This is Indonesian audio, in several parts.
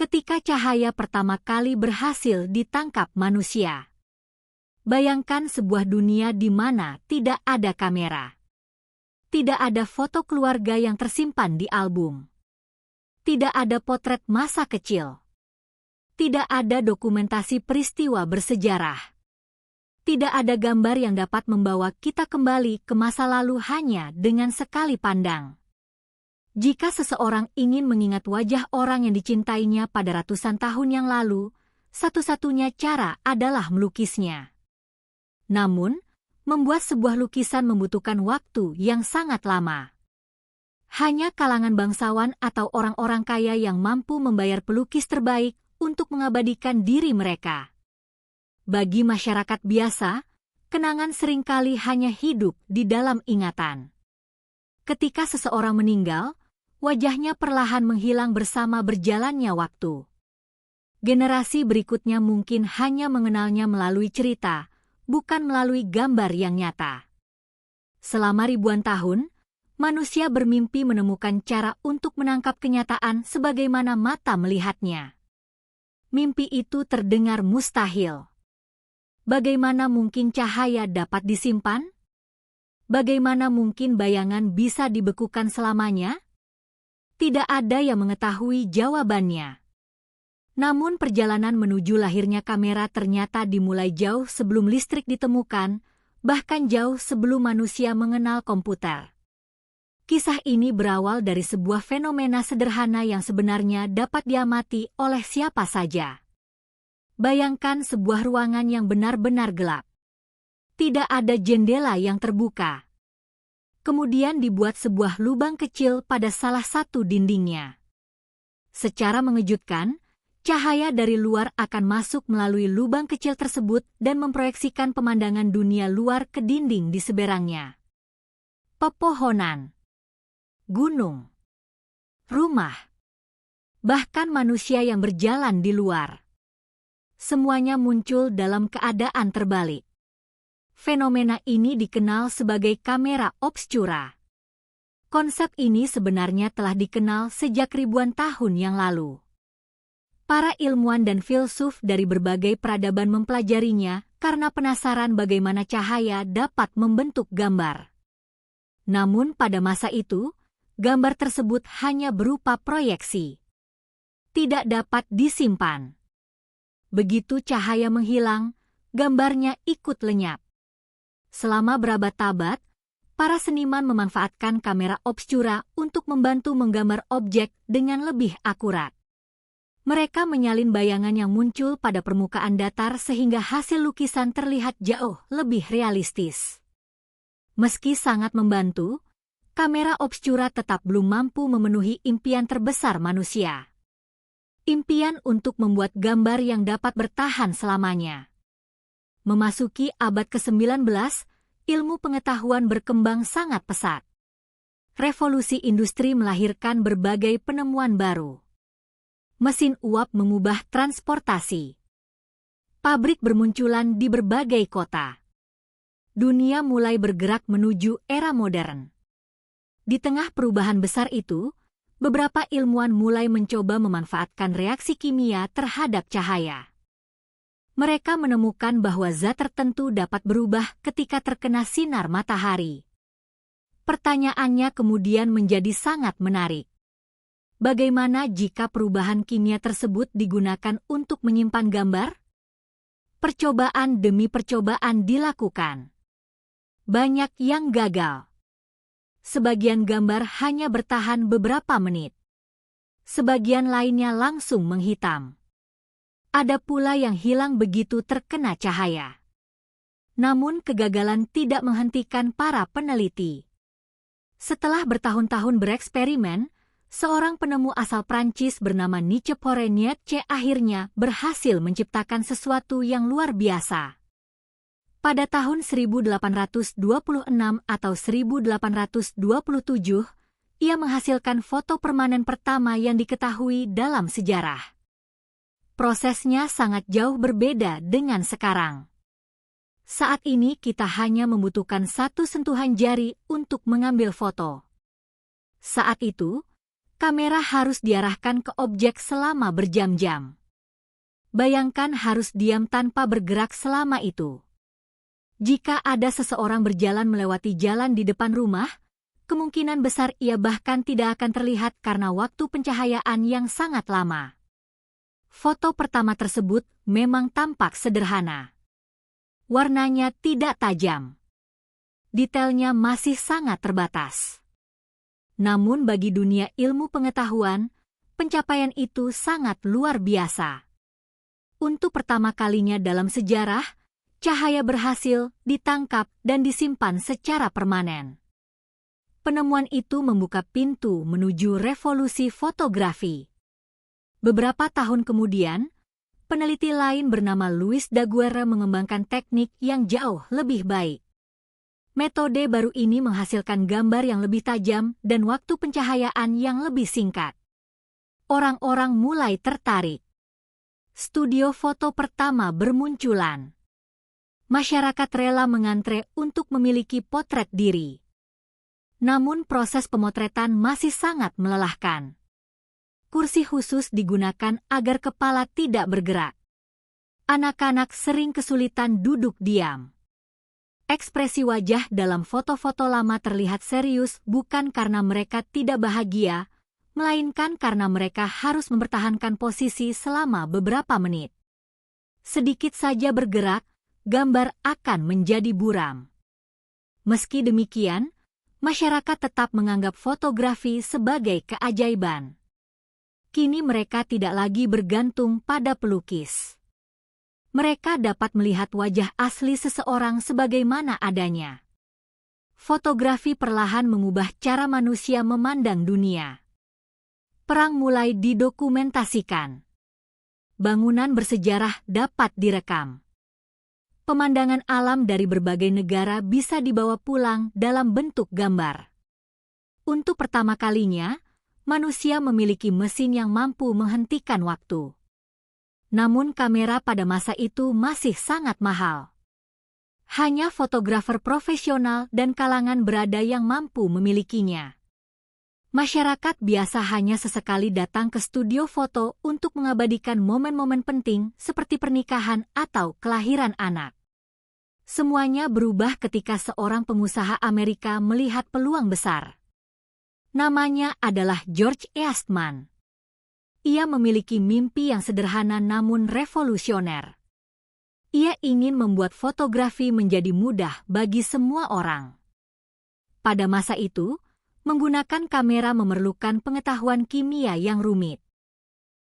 ketika cahaya pertama kali berhasil ditangkap manusia. Bayangkan sebuah dunia di mana tidak ada kamera. Tidak ada foto keluarga yang tersimpan di album. Tidak ada potret masa kecil. Tidak ada dokumentasi peristiwa bersejarah. Tidak ada gambar yang dapat membawa kita kembali ke masa lalu hanya dengan sekali pandang. Jika seseorang ingin mengingat wajah orang yang dicintainya pada ratusan tahun yang lalu, satu-satunya cara adalah melukisnya. Namun, membuat sebuah lukisan membutuhkan waktu yang sangat lama. Hanya kalangan bangsawan atau orang-orang kaya yang mampu membayar pelukis terbaik untuk mengabadikan diri mereka. Bagi masyarakat biasa, kenangan seringkali hanya hidup di dalam ingatan. Ketika seseorang meninggal, wajahnya perlahan menghilang bersama berjalannya waktu. Generasi berikutnya mungkin hanya mengenalnya melalui cerita, bukan melalui gambar yang nyata. Selama ribuan tahun, manusia bermimpi menemukan cara untuk menangkap kenyataan sebagaimana mata melihatnya. Mimpi itu terdengar mustahil. Bagaimana mungkin cahaya dapat disimpan? Bagaimana mungkin bayangan bisa dibekukan selamanya? Tidak ada yang mengetahui jawabannya. Namun perjalanan menuju lahirnya kamera ternyata dimulai jauh sebelum listrik ditemukan, bahkan jauh sebelum manusia mengenal komputer. Kisah ini berawal dari sebuah fenomena sederhana yang sebenarnya dapat diamati oleh siapa saja. Bayangkan sebuah ruangan yang benar-benar gelap. Tidak ada jendela yang terbuka. Kemudian dibuat sebuah lubang kecil pada salah satu dindingnya. Secara mengejutkan, cahaya dari luar akan masuk melalui lubang kecil tersebut dan memproyeksikan pemandangan dunia luar ke dinding di seberangnya. Pepohonan, gunung, rumah, bahkan manusia yang berjalan di luar. Semuanya muncul dalam keadaan terbalik. Fenomena ini dikenal sebagai kamera obscura. Konsep ini sebenarnya telah dikenal sejak ribuan tahun yang lalu. Para ilmuwan dan filsuf dari berbagai peradaban mempelajarinya karena penasaran bagaimana cahaya dapat membentuk gambar. Namun pada masa itu, gambar tersebut hanya berupa proyeksi. Tidak dapat disimpan. Begitu cahaya menghilang, gambarnya ikut lenyap. Selama berabad-abad, para seniman memanfaatkan kamera obscura untuk membantu menggambar objek dengan lebih akurat. Mereka menyalin bayangan yang muncul pada permukaan datar sehingga hasil lukisan terlihat jauh lebih realistis. Meski sangat membantu, kamera obscura tetap belum mampu memenuhi impian terbesar manusia. Impian untuk membuat gambar yang dapat bertahan selamanya. Memasuki abad ke-19, ilmu pengetahuan berkembang sangat pesat. Revolusi industri melahirkan berbagai penemuan baru. Mesin uap mengubah transportasi. Pabrik bermunculan di berbagai kota. Dunia mulai bergerak menuju era modern. Di tengah perubahan besar itu, beberapa ilmuwan mulai mencoba memanfaatkan reaksi kimia terhadap cahaya. Mereka menemukan bahwa zat tertentu dapat berubah ketika terkena sinar matahari. Pertanyaannya kemudian menjadi sangat menarik. Bagaimana jika perubahan kimia tersebut digunakan untuk menyimpan gambar? Percobaan demi percobaan dilakukan. Banyak yang gagal. Sebagian gambar hanya bertahan beberapa menit. Sebagian lainnya langsung menghitam. Ada pula yang hilang begitu terkena cahaya. Namun kegagalan tidak menghentikan para peneliti. Setelah bertahun-tahun bereksperimen, seorang penemu asal Prancis bernama Nicephore Niepce akhirnya berhasil menciptakan sesuatu yang luar biasa. Pada tahun 1826 atau 1827, ia menghasilkan foto permanen pertama yang diketahui dalam sejarah. Prosesnya sangat jauh berbeda dengan sekarang. Saat ini kita hanya membutuhkan satu sentuhan jari untuk mengambil foto. Saat itu, Kamera harus diarahkan ke objek selama berjam-jam. Bayangkan harus diam tanpa bergerak selama itu. Jika ada seseorang berjalan melewati jalan di depan rumah, kemungkinan besar ia bahkan tidak akan terlihat karena waktu pencahayaan yang sangat lama. Foto pertama tersebut memang tampak sederhana. Warnanya tidak tajam. Detailnya masih sangat terbatas. Namun bagi dunia ilmu pengetahuan, pencapaian itu sangat luar biasa. Untuk pertama kalinya dalam sejarah, cahaya berhasil ditangkap dan disimpan secara permanen. Penemuan itu membuka pintu menuju revolusi fotografi. Beberapa tahun kemudian, peneliti lain bernama Luis Daguerre mengembangkan teknik yang jauh lebih baik. Metode baru ini menghasilkan gambar yang lebih tajam dan waktu pencahayaan yang lebih singkat. Orang-orang mulai tertarik. Studio foto pertama bermunculan. Masyarakat rela mengantre untuk memiliki potret diri. Namun proses pemotretan masih sangat melelahkan. Kursi khusus digunakan agar kepala tidak bergerak. Anak-anak sering kesulitan duduk diam. Ekspresi wajah dalam foto-foto lama terlihat serius bukan karena mereka tidak bahagia, melainkan karena mereka harus mempertahankan posisi selama beberapa menit. Sedikit saja bergerak, gambar akan menjadi buram. Meski demikian, masyarakat tetap menganggap fotografi sebagai keajaiban. Kini mereka tidak lagi bergantung pada pelukis. Mereka dapat melihat wajah asli seseorang sebagaimana adanya. Fotografi perlahan mengubah cara manusia memandang dunia. Perang mulai didokumentasikan. Bangunan bersejarah dapat direkam. Pemandangan alam dari berbagai negara bisa dibawa pulang dalam bentuk gambar. Untuk pertama kalinya, manusia memiliki mesin yang mampu menghentikan waktu. Namun kamera pada masa itu masih sangat mahal. Hanya fotografer profesional dan kalangan berada yang mampu memilikinya. Masyarakat biasa hanya sesekali datang ke studio foto untuk mengabadikan momen-momen penting seperti pernikahan atau kelahiran anak. Semuanya berubah ketika seorang pengusaha Amerika melihat peluang besar. Namanya adalah George Eastman. Ia memiliki mimpi yang sederhana namun revolusioner. Ia ingin membuat fotografi menjadi mudah bagi semua orang. Pada masa itu, menggunakan kamera memerlukan pengetahuan kimia yang rumit.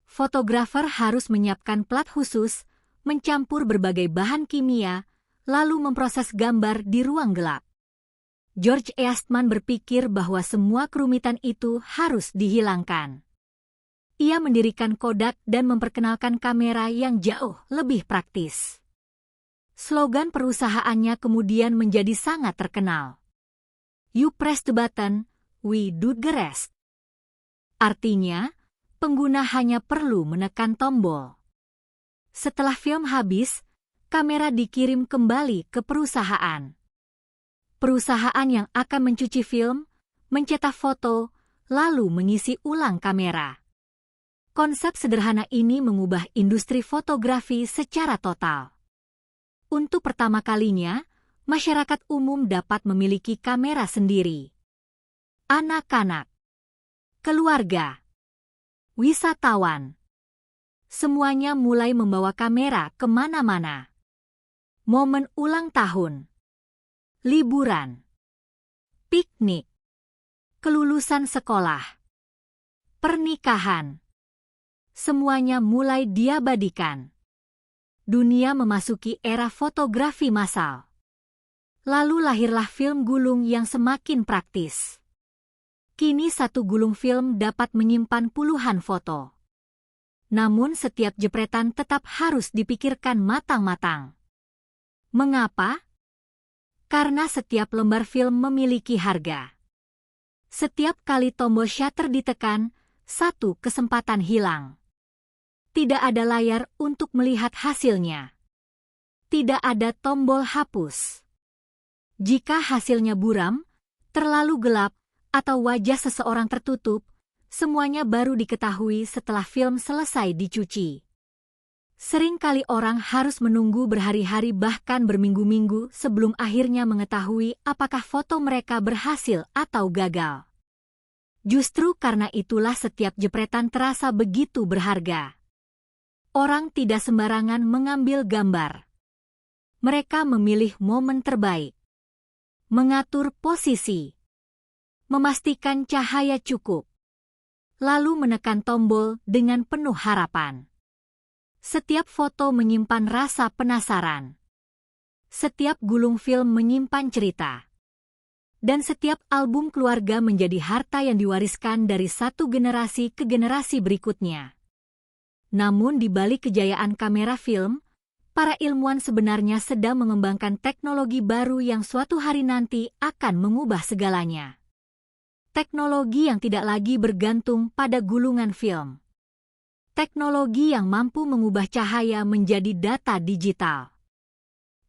Fotografer harus menyiapkan plat khusus, mencampur berbagai bahan kimia, lalu memproses gambar di ruang gelap. George Eastman berpikir bahwa semua kerumitan itu harus dihilangkan. Ia mendirikan Kodak dan memperkenalkan kamera yang jauh lebih praktis. Slogan perusahaannya kemudian menjadi sangat terkenal. You press the button, we do the rest. Artinya, pengguna hanya perlu menekan tombol. Setelah film habis, kamera dikirim kembali ke perusahaan. Perusahaan yang akan mencuci film, mencetak foto, lalu mengisi ulang kamera. Konsep sederhana ini mengubah industri fotografi secara total. Untuk pertama kalinya, masyarakat umum dapat memiliki kamera sendiri. Anak-anak, keluarga, wisatawan, semuanya mulai membawa kamera kemana-mana. Momen ulang tahun, liburan, piknik, kelulusan sekolah, pernikahan. Semuanya mulai diabadikan. Dunia memasuki era fotografi massal. Lalu lahirlah film gulung yang semakin praktis. Kini satu gulung film dapat menyimpan puluhan foto. Namun setiap jepretan tetap harus dipikirkan matang-matang. Mengapa? Karena setiap lembar film memiliki harga. Setiap kali tombol shutter ditekan, satu kesempatan hilang. Tidak ada layar untuk melihat hasilnya. Tidak ada tombol hapus. Jika hasilnya buram, terlalu gelap, atau wajah seseorang tertutup, semuanya baru diketahui setelah film selesai dicuci. Sering kali orang harus menunggu berhari-hari bahkan berminggu-minggu sebelum akhirnya mengetahui apakah foto mereka berhasil atau gagal. Justru karena itulah setiap jepretan terasa begitu berharga. Orang tidak sembarangan mengambil gambar. Mereka memilih momen terbaik, mengatur posisi, memastikan cahaya cukup, lalu menekan tombol dengan penuh harapan. Setiap foto menyimpan rasa penasaran. Setiap gulung film menyimpan cerita. Dan setiap album keluarga menjadi harta yang diwariskan dari satu generasi ke generasi berikutnya. Namun di balik kejayaan kamera film, para ilmuwan sebenarnya sedang mengembangkan teknologi baru yang suatu hari nanti akan mengubah segalanya. Teknologi yang tidak lagi bergantung pada gulungan film. Teknologi yang mampu mengubah cahaya menjadi data digital.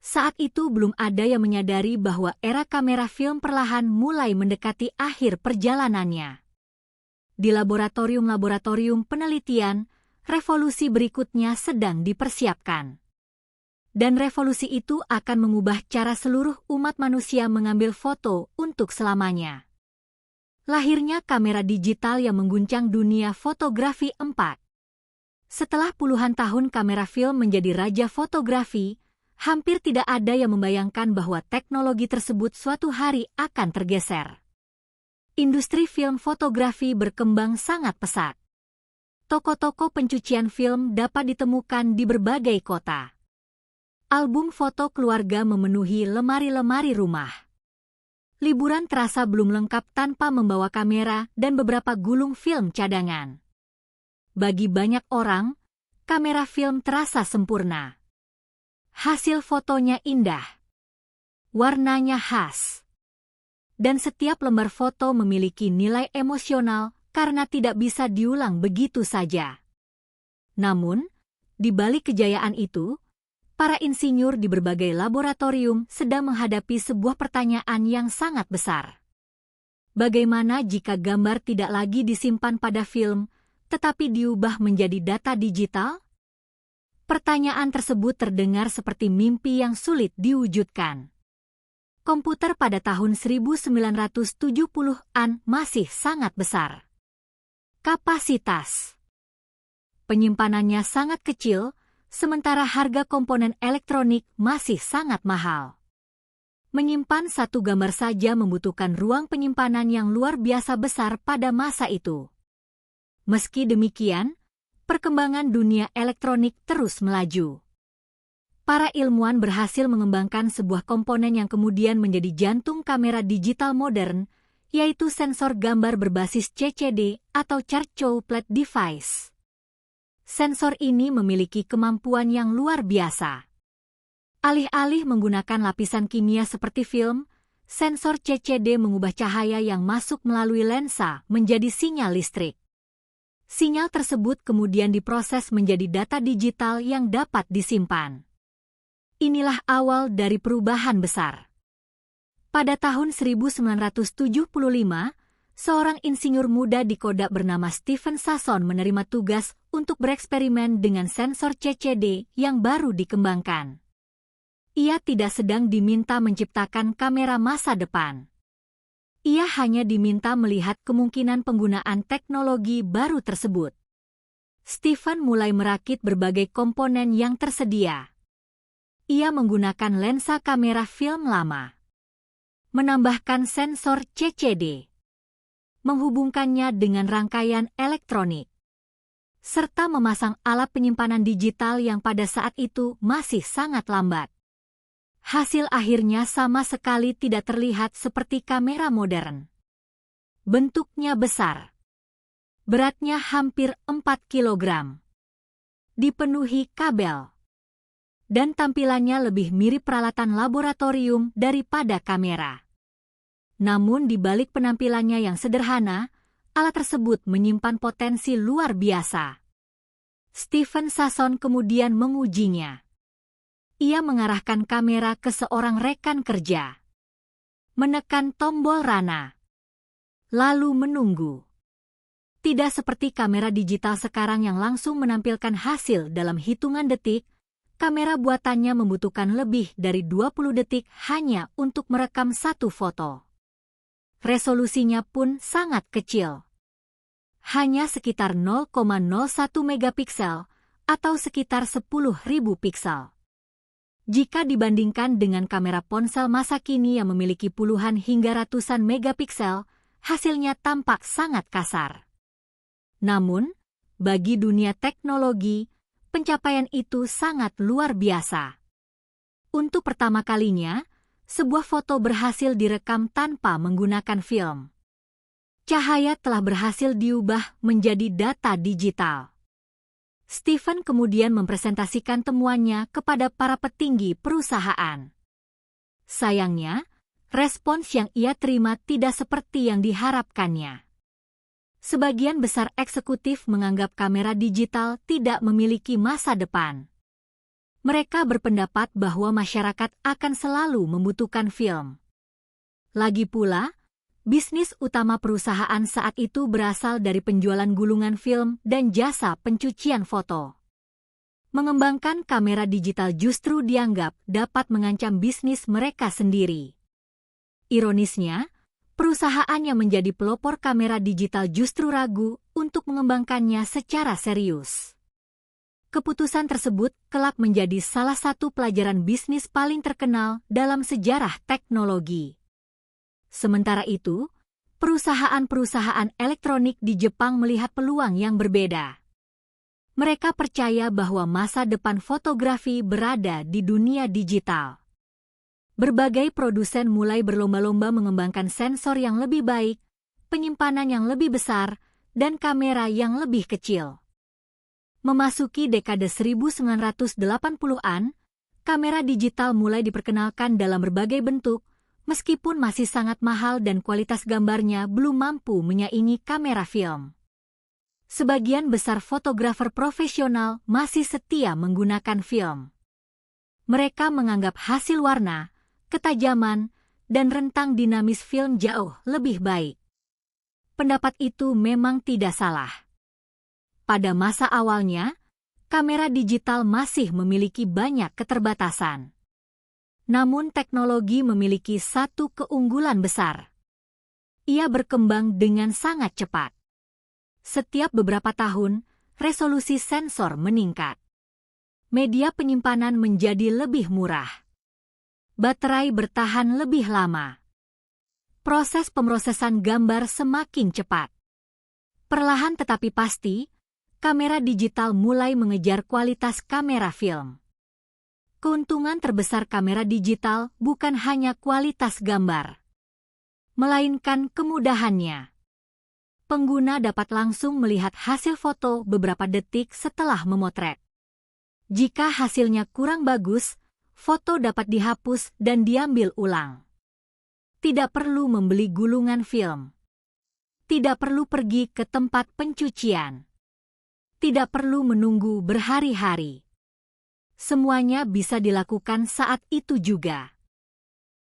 Saat itu belum ada yang menyadari bahwa era kamera film perlahan mulai mendekati akhir perjalanannya. Di laboratorium-laboratorium penelitian, revolusi berikutnya sedang dipersiapkan. Dan revolusi itu akan mengubah cara seluruh umat manusia mengambil foto untuk selamanya. Lahirnya kamera digital yang mengguncang dunia fotografi 4. Setelah puluhan tahun kamera film menjadi raja fotografi, hampir tidak ada yang membayangkan bahwa teknologi tersebut suatu hari akan tergeser. Industri film fotografi berkembang sangat pesat. Toko-toko pencucian film dapat ditemukan di berbagai kota. Album foto keluarga memenuhi lemari-lemari rumah. Liburan terasa belum lengkap tanpa membawa kamera dan beberapa gulung film cadangan. Bagi banyak orang, kamera film terasa sempurna. Hasil fotonya indah. Warnanya khas. Dan setiap lembar foto memiliki nilai emosional karena tidak bisa diulang begitu saja. Namun, di balik kejayaan itu, para insinyur di berbagai laboratorium sedang menghadapi sebuah pertanyaan yang sangat besar. Bagaimana jika gambar tidak lagi disimpan pada film, tetapi diubah menjadi data digital? Pertanyaan tersebut terdengar seperti mimpi yang sulit diwujudkan. Komputer pada tahun 1970-an masih sangat besar. Kapasitas penyimpanannya sangat kecil, sementara harga komponen elektronik masih sangat mahal. Menyimpan satu gambar saja membutuhkan ruang penyimpanan yang luar biasa besar pada masa itu. Meski demikian, perkembangan dunia elektronik terus melaju. Para ilmuwan berhasil mengembangkan sebuah komponen yang kemudian menjadi jantung kamera digital modern, yaitu sensor gambar berbasis CCD atau Charge Plate Device. Sensor ini memiliki kemampuan yang luar biasa. Alih-alih menggunakan lapisan kimia seperti film, sensor CCD mengubah cahaya yang masuk melalui lensa menjadi sinyal listrik. Sinyal tersebut kemudian diproses menjadi data digital yang dapat disimpan. Inilah awal dari perubahan besar. Pada tahun 1975, seorang insinyur muda di Kodak bernama Stephen Sasson menerima tugas untuk bereksperimen dengan sensor CCD yang baru dikembangkan. Ia tidak sedang diminta menciptakan kamera masa depan. Ia hanya diminta melihat kemungkinan penggunaan teknologi baru tersebut. Stephen mulai merakit berbagai komponen yang tersedia. Ia menggunakan lensa kamera film lama, menambahkan sensor CCD, menghubungkannya dengan rangkaian elektronik, serta memasang alat penyimpanan digital yang pada saat itu masih sangat lambat. Hasil akhirnya sama sekali tidak terlihat seperti kamera modern. Bentuknya besar. Beratnya hampir 4 kilogram. Dipenuhi kabel. Dan tampilannya lebih mirip peralatan laboratorium daripada kamera. Namun di balik penampilannya yang sederhana, alat tersebut menyimpan potensi luar biasa. Stephen Sasson kemudian mengujinya. Ia mengarahkan kamera ke seorang rekan kerja. Menekan tombol rana. Lalu menunggu. Tidak seperti kamera digital sekarang yang langsung menampilkan hasil dalam hitungan detik, kamera buatannya membutuhkan lebih dari 20 detik hanya untuk merekam satu foto. Resolusinya pun sangat kecil. Hanya sekitar 0,01 megapiksel atau sekitar 10.000 piksel. Jika dibandingkan dengan kamera ponsel masa kini yang memiliki puluhan hingga ratusan megapiksel, hasilnya tampak sangat kasar. Namun, bagi dunia teknologi, pencapaian itu sangat luar biasa. Untuk pertama kalinya, sebuah foto berhasil direkam tanpa menggunakan film. Cahaya telah berhasil diubah menjadi data digital. Stephen kemudian mempresentasikan temuannya kepada para petinggi perusahaan. Sayangnya, respons yang ia terima tidak seperti yang diharapkannya. Sebagian besar eksekutif menganggap kamera digital tidak memiliki masa depan. Mereka berpendapat bahwa masyarakat akan selalu membutuhkan film. Lagi pula, bisnis utama perusahaan saat itu berasal dari penjualan gulungan film dan jasa pencucian foto. Mengembangkan kamera digital justru dianggap dapat mengancam bisnis mereka sendiri. Ironisnya, perusahaan yang menjadi pelopor kamera digital justru ragu untuk mengembangkannya secara serius. Keputusan tersebut kelak menjadi salah satu pelajaran bisnis paling terkenal dalam sejarah teknologi. Sementara itu, perusahaan-perusahaan elektronik di Jepang melihat peluang yang berbeda. Mereka percaya bahwa masa depan fotografi berada di dunia digital. Berbagai produsen mulai berlomba-lomba mengembangkan sensor yang lebih baik, penyimpanan yang lebih besar, dan kamera yang lebih kecil. Memasuki dekade 1980-an, kamera digital mulai diperkenalkan dalam berbagai bentuk, meskipun masih sangat mahal dan kualitas gambarnya belum mampu menyaingi kamera film. Sebagian besar fotografer profesional masih setia menggunakan film. Mereka menganggap hasil warna, ketajaman, dan rentang dinamis film jauh lebih baik. Pendapat itu memang tidak salah. Pada masa awalnya, kamera digital masih memiliki banyak keterbatasan. Namun teknologi memiliki satu keunggulan besar. Ia berkembang dengan sangat cepat. Setiap beberapa tahun, resolusi sensor meningkat. Media penyimpanan menjadi lebih murah. Baterai bertahan lebih lama. Proses pemrosesan gambar semakin cepat. Perlahan tetapi pasti, kamera digital mulai mengejar kualitas kamera film. Keuntungan terbesar kamera digital bukan hanya kualitas gambar, melainkan kemudahannya. Pengguna dapat langsung melihat hasil foto beberapa detik setelah memotret. Jika hasilnya kurang bagus, foto dapat dihapus dan diambil ulang. Tidak perlu membeli gulungan film. Tidak perlu pergi ke tempat pencucian. Tidak perlu menunggu berhari-hari. Semuanya bisa dilakukan saat itu juga.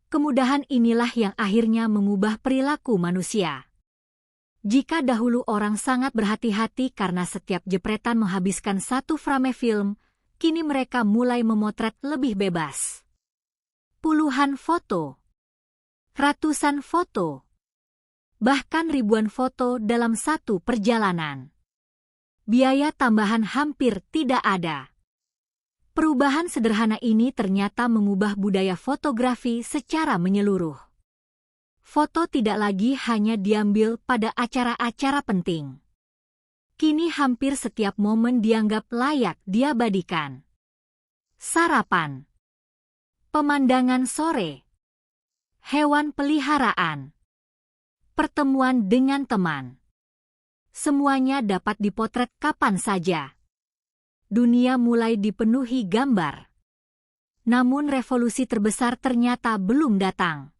Kemudahan inilah yang akhirnya mengubah perilaku manusia. Jika dahulu orang sangat berhati-hati karena setiap jepretan menghabiskan satu frame film, kini mereka mulai memotret lebih bebas. Puluhan foto, ratusan foto, bahkan ribuan foto dalam satu perjalanan. Biaya tambahan hampir tidak ada. Perubahan sederhana ini ternyata mengubah budaya fotografi secara menyeluruh. Foto tidak lagi hanya diambil pada acara-acara penting. Kini hampir setiap momen dianggap layak diabadikan. Sarapan, pemandangan sore, hewan peliharaan, pertemuan dengan teman. Semuanya dapat dipotret kapan saja. Dunia mulai dipenuhi gambar. Namun revolusi terbesar ternyata belum datang.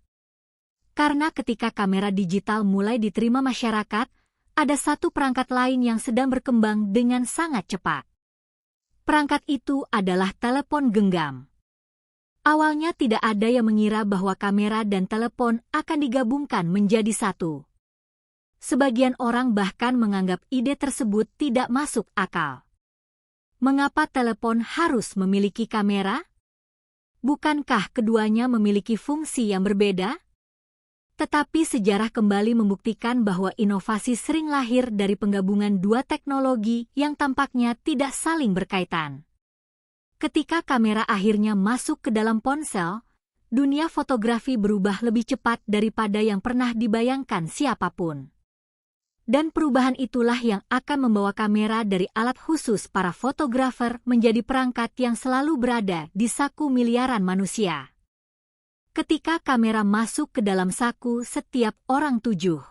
Karena ketika kamera digital mulai diterima masyarakat, ada satu perangkat lain yang sedang berkembang dengan sangat cepat. Perangkat itu adalah telepon genggam. Awalnya tidak ada yang mengira bahwa kamera dan telepon akan digabungkan menjadi satu. Sebagian orang bahkan menganggap ide tersebut tidak masuk akal. Mengapa telepon harus memiliki kamera? Bukankah keduanya memiliki fungsi yang berbeda? Tetapi sejarah kembali membuktikan bahwa inovasi sering lahir dari penggabungan dua teknologi yang tampaknya tidak saling berkaitan. Ketika kamera akhirnya masuk ke dalam ponsel, dunia fotografi berubah lebih cepat daripada yang pernah dibayangkan siapapun. Dan perubahan itulah yang akan membawa kamera dari alat khusus para fotografer menjadi perangkat yang selalu berada di saku miliaran manusia. Ketika kamera masuk ke dalam saku setiap orang tujuh.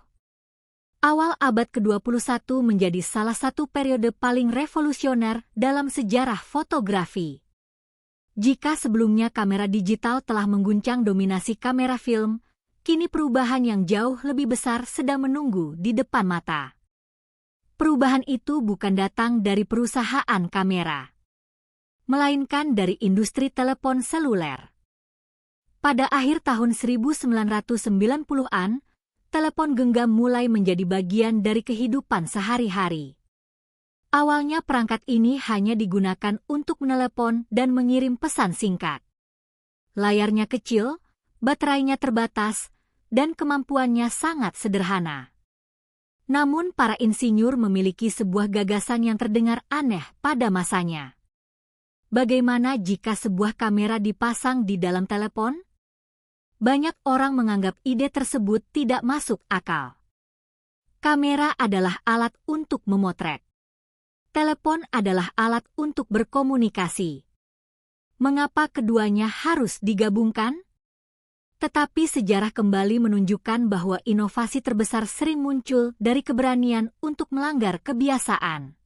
Awal abad ke-21 menjadi salah satu periode paling revolusioner dalam sejarah fotografi. Jika sebelumnya kamera digital telah mengguncang dominasi kamera film, kini perubahan yang jauh lebih besar sedang menunggu di depan mata. Perubahan itu bukan datang dari perusahaan kamera, melainkan dari industri telepon seluler. Pada akhir tahun 1990-an, telepon genggam mulai menjadi bagian dari kehidupan sehari-hari. Awalnya perangkat ini hanya digunakan untuk menelepon dan mengirim pesan singkat. Layarnya kecil, baterainya terbatas, dan kemampuannya sangat sederhana. Namun para insinyur memiliki sebuah gagasan yang terdengar aneh pada masanya. Bagaimana jika sebuah kamera dipasang di dalam telepon? Banyak orang menganggap ide tersebut tidak masuk akal. Kamera adalah alat untuk memotret. Telepon adalah alat untuk berkomunikasi. Mengapa keduanya harus digabungkan? Tetapi sejarah kembali menunjukkan bahwa inovasi terbesar sering muncul dari keberanian untuk melanggar kebiasaan.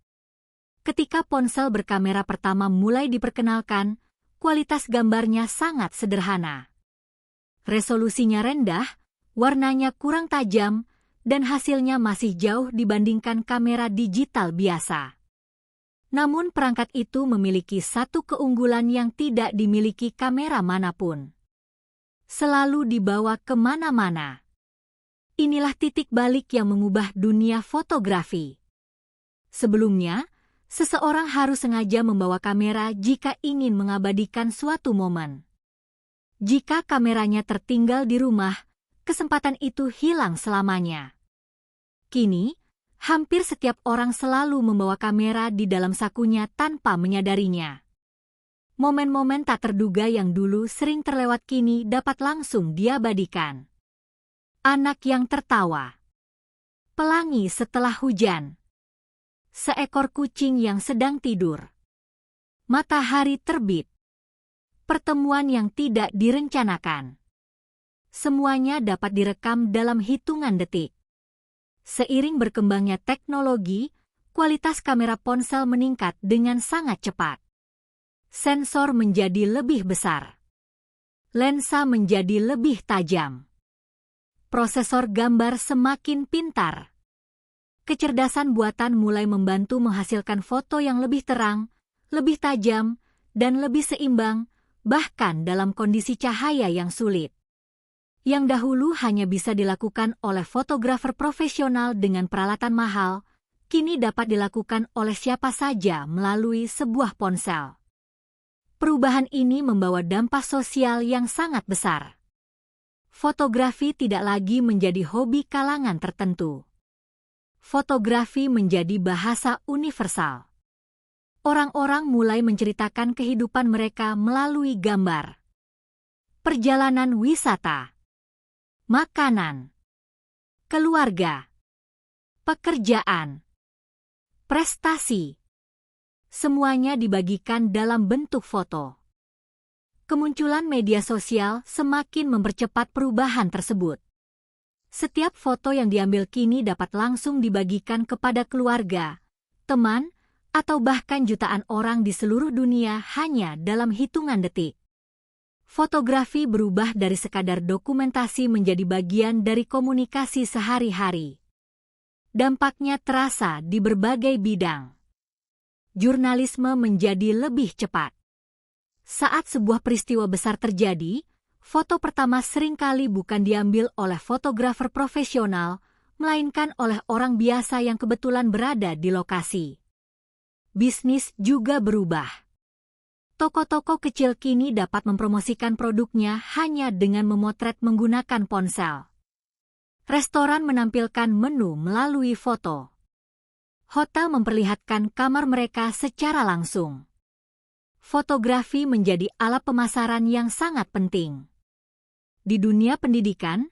Ketika ponsel berkamera pertama mulai diperkenalkan, kualitas gambarnya sangat sederhana. Resolusinya rendah, warnanya kurang tajam, dan hasilnya masih jauh dibandingkan kamera digital biasa. Namun perangkat itu memiliki satu keunggulan yang tidak dimiliki kamera manapun. Selalu dibawa kemana-mana. Inilah titik balik yang mengubah dunia fotografi. Sebelumnya, seseorang harus sengaja membawa kamera jika ingin mengabadikan suatu momen. Jika kameranya tertinggal di rumah, kesempatan itu hilang selamanya. Kini, hampir setiap orang selalu membawa kamera di dalam sakunya tanpa menyadarinya. Momen-momen tak terduga yang dulu sering terlewat kini dapat langsung diabadikan. Anak yang tertawa. Pelangi setelah hujan. Seekor kucing yang sedang tidur. Matahari terbit. Pertemuan yang tidak direncanakan. Semuanya dapat direkam dalam hitungan detik. Seiring berkembangnya teknologi, kualitas kamera ponsel meningkat dengan sangat cepat. Sensor menjadi lebih besar. Lensa menjadi lebih tajam. Prosesor gambar semakin pintar. Kecerdasan buatan mulai membantu menghasilkan foto yang lebih terang, lebih tajam, dan lebih seimbang, bahkan dalam kondisi cahaya yang sulit. Yang dahulu hanya bisa dilakukan oleh fotografer profesional dengan peralatan mahal, kini dapat dilakukan oleh siapa saja melalui sebuah ponsel. Perubahan ini membawa dampak sosial yang sangat besar. Fotografi tidak lagi menjadi hobi kalangan tertentu. Fotografi menjadi bahasa universal. Orang-orang mulai menceritakan kehidupan mereka melalui gambar. Perjalanan wisata, makanan, keluarga, pekerjaan, prestasi. Semuanya dibagikan dalam bentuk foto. Kemunculan media sosial semakin mempercepat perubahan tersebut. Setiap foto yang diambil kini dapat langsung dibagikan kepada keluarga, teman, atau bahkan jutaan orang di seluruh dunia hanya dalam hitungan detik. Fotografi berubah dari sekadar dokumentasi menjadi bagian dari komunikasi sehari-hari. Dampaknya terasa di berbagai bidang. Jurnalisme menjadi lebih cepat. Saat sebuah peristiwa besar terjadi, foto pertama seringkali bukan diambil oleh fotografer profesional, melainkan oleh orang biasa yang kebetulan berada di lokasi. Bisnis juga berubah. Toko-toko kecil kini dapat mempromosikan produknya hanya dengan memotret menggunakan ponsel. Restoran menampilkan menu melalui foto. Hotel memperlihatkan kamar mereka secara langsung. Fotografi menjadi alat pemasaran yang sangat penting. Di dunia pendidikan,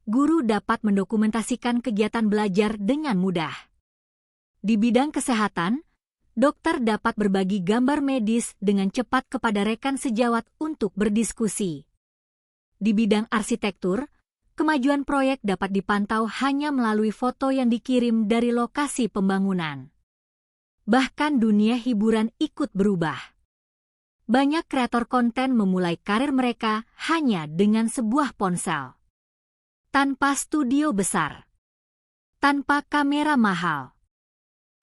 guru dapat mendokumentasikan kegiatan belajar dengan mudah. Di bidang kesehatan, dokter dapat berbagi gambar medis dengan cepat kepada rekan sejawat untuk berdiskusi. Di bidang arsitektur, kemajuan proyek dapat dipantau hanya melalui foto yang dikirim dari lokasi pembangunan. Bahkan dunia hiburan ikut berubah. Banyak kreator konten memulai karir mereka hanya dengan sebuah ponsel. Tanpa studio besar. Tanpa kamera mahal.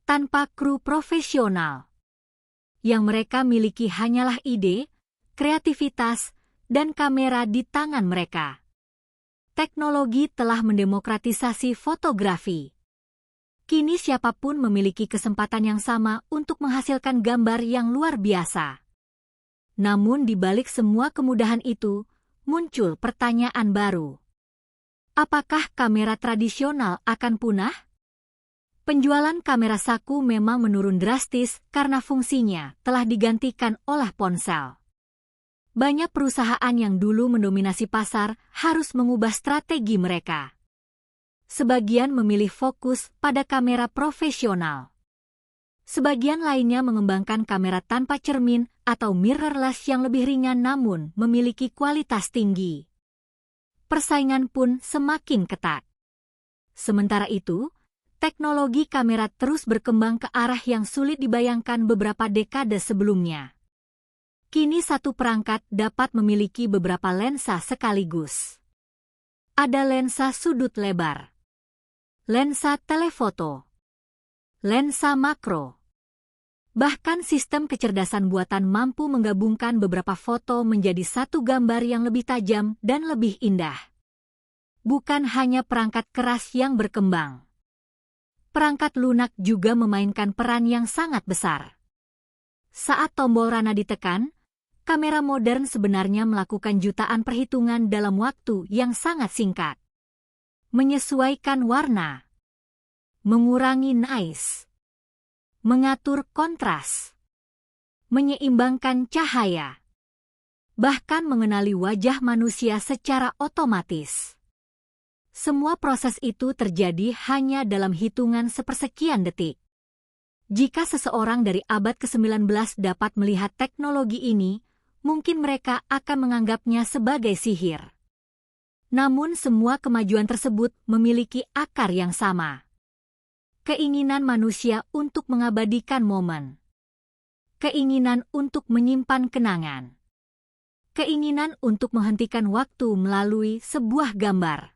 Tanpa kru profesional. Yang mereka miliki hanyalah ide, kreativitas, dan kamera di tangan mereka. Teknologi telah mendemokratisasi fotografi. Kini siapapun memiliki kesempatan yang sama untuk menghasilkan gambar yang luar biasa. Namun di balik semua kemudahan itu, muncul pertanyaan baru. Apakah kamera tradisional akan punah? Penjualan kamera saku memang menurun drastis karena fungsinya telah digantikan oleh ponsel. Banyak perusahaan yang dulu mendominasi pasar harus mengubah strategi mereka. Sebagian memilih fokus pada kamera profesional. Sebagian lainnya mengembangkan kamera tanpa cermin atau mirrorless yang lebih ringan namun memiliki kualitas tinggi. Persaingan pun semakin ketat. Sementara itu, teknologi kamera terus berkembang ke arah yang sulit dibayangkan beberapa dekade sebelumnya. Kini satu perangkat dapat memiliki beberapa lensa sekaligus. Ada lensa sudut lebar, lensa telefoto, lensa makro. Bahkan sistem kecerdasan buatan mampu menggabungkan beberapa foto menjadi satu gambar yang lebih tajam dan lebih indah. Bukan hanya perangkat keras yang berkembang. Perangkat lunak juga memainkan peran yang sangat besar. Saat tombol rana ditekan, kamera modern sebenarnya melakukan jutaan perhitungan dalam waktu yang sangat singkat. Menyesuaikan warna, mengurangi noise, mengatur kontras, menyeimbangkan cahaya, bahkan mengenali wajah manusia secara otomatis. Semua proses itu terjadi hanya dalam hitungan sepersekian detik. Jika seseorang dari abad ke-19 dapat melihat teknologi ini, mungkin mereka akan menganggapnya sebagai sihir. Namun semua kemajuan tersebut memiliki akar yang sama. Keinginan manusia untuk mengabadikan momen. Keinginan untuk menyimpan kenangan. Keinginan untuk menghentikan waktu melalui sebuah gambar.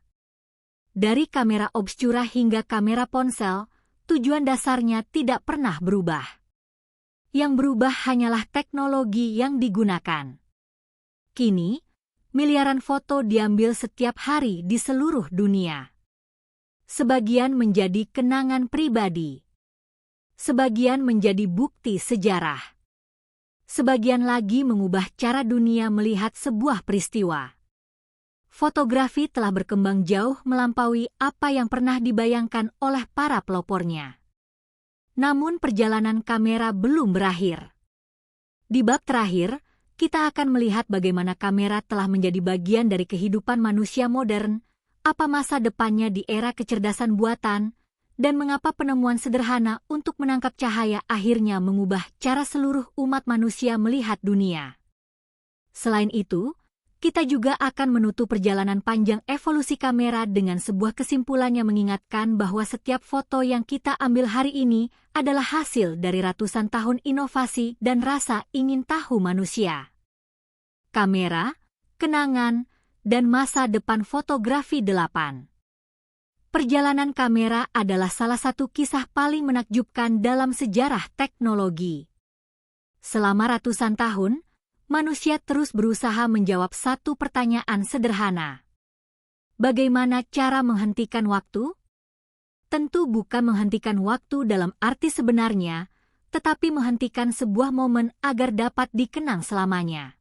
Dari kamera obscura hingga kamera ponsel, tujuan dasarnya tidak pernah berubah. Yang berubah hanyalah teknologi yang digunakan. Kini, miliaran foto diambil setiap hari di seluruh dunia. Sebagian menjadi kenangan pribadi. Sebagian menjadi bukti sejarah. Sebagian lagi mengubah cara dunia melihat sebuah peristiwa. Fotografi telah berkembang jauh melampaui apa yang pernah dibayangkan oleh para pelopornya. Namun perjalanan kamera belum berakhir. Di bab terakhir, kita akan melihat bagaimana kamera telah menjadi bagian dari kehidupan manusia modern, apa masa depannya di era kecerdasan buatan, dan mengapa penemuan sederhana untuk menangkap cahaya akhirnya mengubah cara seluruh umat manusia melihat dunia. Selain itu, kita juga akan menutup perjalanan panjang evolusi kamera dengan sebuah kesimpulan yang mengingatkan bahwa setiap foto yang kita ambil hari ini adalah hasil dari ratusan tahun inovasi dan rasa ingin tahu manusia. Kamera, kenangan, dan masa depan fotografi 8. Perjalanan kamera adalah salah satu kisah paling menakjubkan dalam sejarah teknologi. Selama ratusan tahun, manusia terus berusaha menjawab satu pertanyaan sederhana. Bagaimana cara menghentikan waktu? tentu bukan menghentikan waktu dalam arti sebenarnya, tetapi menghentikan sebuah momen agar dapat dikenang selamanya.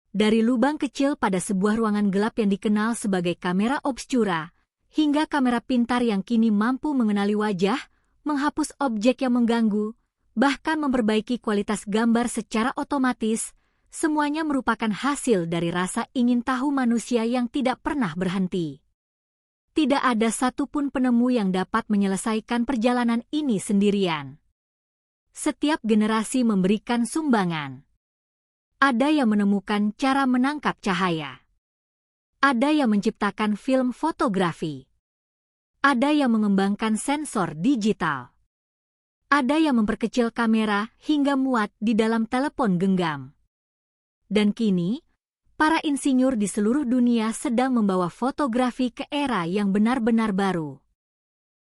Dari lubang kecil pada sebuah ruangan gelap yang dikenal sebagai kamera obscura, hingga kamera pintar yang kini mampu mengenali wajah, menghapus objek yang mengganggu, bahkan memperbaiki kualitas gambar secara otomatis, semuanya merupakan hasil dari rasa ingin tahu manusia yang tidak pernah berhenti. Tidak ada satupun penemu yang dapat menyelesaikan perjalanan ini sendirian. Setiap generasi memberikan sumbangan. Ada yang menemukan cara menangkap cahaya. Ada yang menciptakan film fotografi. Ada yang mengembangkan sensor digital. Ada yang memperkecil kamera hingga muat di dalam telepon genggam. Dan kini, para insinyur di seluruh dunia sedang membawa fotografi ke era yang benar-benar baru.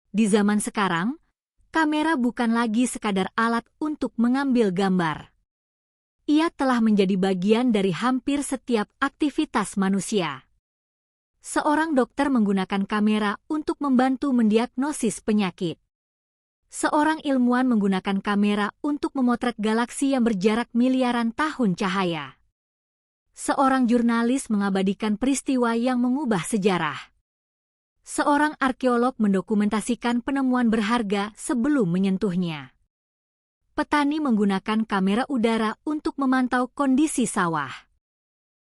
Di zaman sekarang, kamera bukan lagi sekadar alat untuk mengambil gambar. Ia telah menjadi bagian dari hampir setiap aktivitas manusia. Seorang dokter menggunakan kamera untuk membantu mendiagnosis penyakit. Seorang ilmuwan menggunakan kamera untuk memotret galaksi yang berjarak miliaran tahun cahaya. Seorang jurnalis mengabadikan peristiwa yang mengubah sejarah. Seorang arkeolog mendokumentasikan penemuan berharga sebelum menyentuhnya. Petani menggunakan kamera udara untuk memantau kondisi sawah.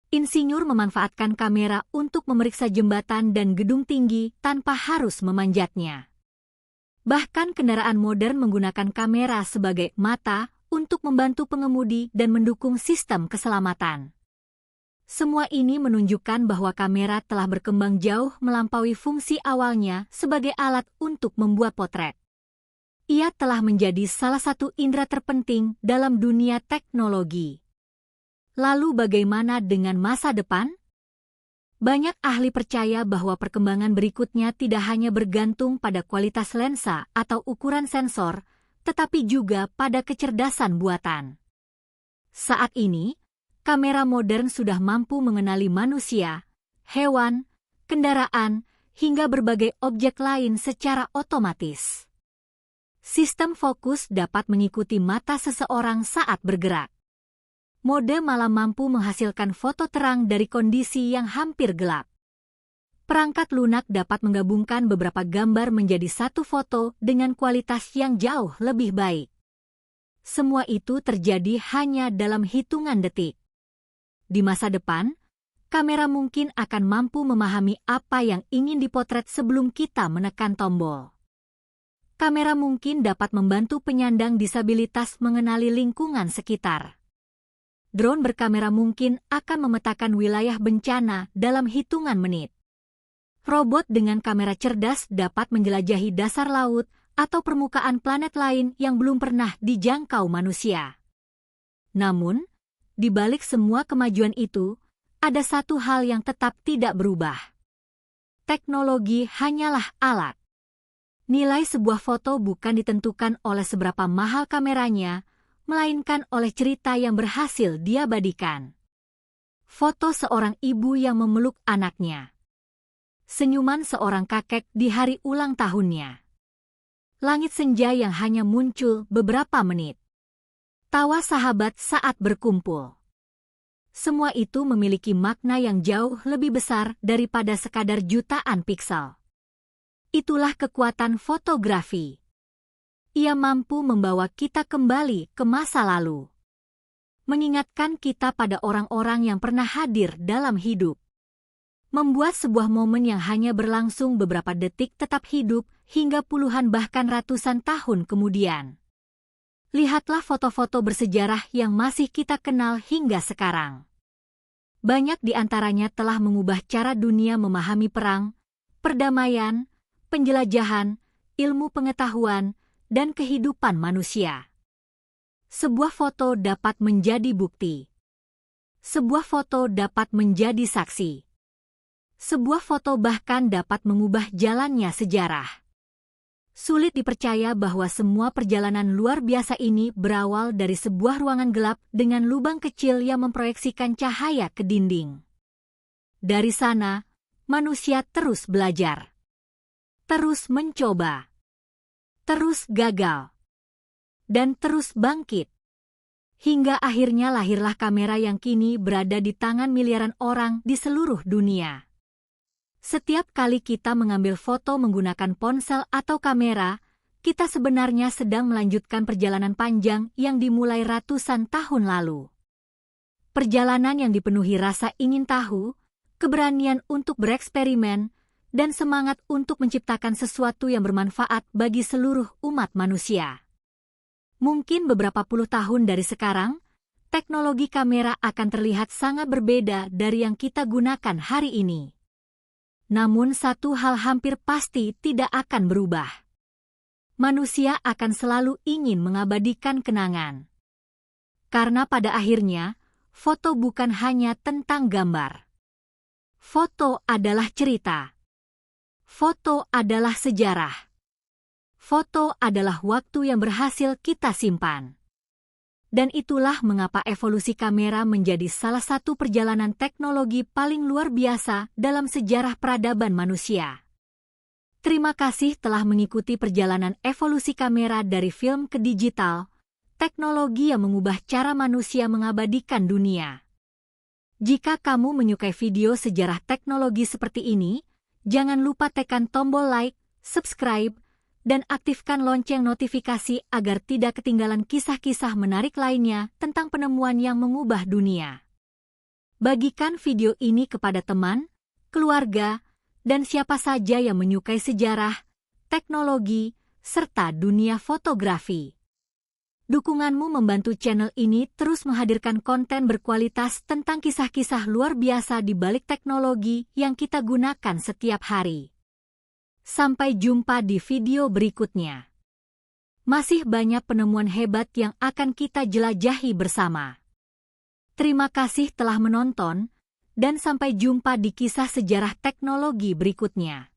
Insinyur memanfaatkan kamera untuk memeriksa jembatan dan gedung tinggi tanpa harus memanjatnya. Bahkan kendaraan modern menggunakan kamera sebagai mata untuk membantu pengemudi dan mendukung sistem keselamatan. Semua ini menunjukkan bahwa kamera telah berkembang jauh melampaui fungsi awalnya sebagai alat untuk membuat potret. Ia telah menjadi salah satu indera terpenting dalam dunia teknologi. Lalu bagaimana dengan masa depan? Banyak ahli percaya bahwa perkembangan berikutnya tidak hanya bergantung pada kualitas lensa atau ukuran sensor, tetapi juga pada kecerdasan buatan. Saat ini, kamera modern sudah mampu mengenali manusia, hewan, kendaraan, hingga berbagai objek lain secara otomatis. Sistem fokus dapat mengikuti mata seseorang saat bergerak. Mode malam mampu menghasilkan foto terang dari kondisi yang hampir gelap. Perangkat lunak dapat menggabungkan beberapa gambar menjadi satu foto dengan kualitas yang jauh lebih baik. Semua itu terjadi hanya dalam hitungan detik. Di masa depan, kamera mungkin akan mampu memahami apa yang ingin dipotret sebelum kita menekan tombol. Kamera mungkin dapat membantu penyandang disabilitas mengenali lingkungan sekitar. Drone berkamera mungkin akan memetakan wilayah bencana dalam hitungan menit. Robot dengan kamera cerdas dapat menjelajahi dasar laut atau permukaan planet lain yang belum pernah dijangkau manusia. Namun, di balik semua kemajuan itu, ada satu hal yang tetap tidak berubah. Teknologi hanyalah alat. Nilai sebuah foto bukan ditentukan oleh seberapa mahal kameranya, melainkan oleh cerita yang berhasil diabadikan. Foto seorang ibu yang memeluk anaknya. Senyuman seorang kakek di hari ulang tahunnya. Langit senja yang hanya muncul beberapa menit. Tawa sahabat saat berkumpul. Semua itu memiliki makna yang jauh lebih besar daripada sekadar jutaan piksel. Itulah kekuatan fotografi. Ia mampu membawa kita kembali ke masa lalu. Mengingatkan kita pada orang-orang yang pernah hadir dalam hidup. Membuat sebuah momen yang hanya berlangsung beberapa detik tetap hidup hingga puluhan bahkan ratusan tahun kemudian. Lihatlah foto-foto bersejarah yang masih kita kenal hingga sekarang. Banyak di antaranya telah mengubah cara dunia memahami perang, perdamaian, penjelajahan, ilmu pengetahuan, dan kehidupan manusia. Sebuah foto dapat menjadi bukti. Sebuah foto dapat menjadi saksi. Sebuah foto bahkan dapat mengubah jalannya sejarah. Sulit dipercaya bahwa semua perjalanan luar biasa ini berawal dari sebuah ruangan gelap dengan lubang kecil yang memproyeksikan cahaya ke dinding. Dari sana, manusia terus belajar. Terus mencoba. terus gagal, dan terus bangkit. Hingga akhirnya lahirlah kamera yang kini berada di tangan miliaran orang di seluruh dunia. Setiap kali kita mengambil foto menggunakan ponsel atau kamera, kita sebenarnya sedang melanjutkan perjalanan panjang yang dimulai ratusan tahun lalu. Perjalanan yang dipenuhi rasa ingin tahu, keberanian untuk bereksperimen, dan semangat untuk menciptakan sesuatu yang bermanfaat bagi seluruh umat manusia. Mungkin beberapa puluh tahun dari sekarang, teknologi kamera akan terlihat sangat berbeda dari yang kita gunakan hari ini. Namun satu hal hampir pasti tidak akan berubah. Manusia akan selalu ingin mengabadikan kenangan. Karena pada akhirnya, foto bukan hanya tentang gambar. Foto adalah cerita. Foto adalah sejarah. Foto adalah waktu yang berhasil kita simpan. Dan itulah mengapa evolusi kamera menjadi salah satu perjalanan teknologi paling luar biasa dalam sejarah peradaban manusia. Terima kasih telah mengikuti perjalanan evolusi kamera dari film ke digital, teknologi yang mengubah cara manusia mengabadikan dunia. Jika kamu menyukai video sejarah teknologi seperti ini, jangan lupa tekan tombol like, subscribe, dan aktifkan lonceng notifikasi agar tidak ketinggalan kisah-kisah menarik lainnya tentang penemuan yang mengubah dunia. Bagikan video ini kepada teman, keluarga, dan siapa saja yang menyukai sejarah, teknologi, serta dunia fotografi. Dukunganmu membantu channel ini terus menghadirkan konten berkualitas tentang kisah-kisah luar biasa di balik teknologi yang kita gunakan setiap hari. Sampai jumpa di video berikutnya. Masih banyak penemuan hebat yang akan kita jelajahi bersama. Terima kasih telah menonton, dan sampai jumpa di kisah sejarah teknologi berikutnya.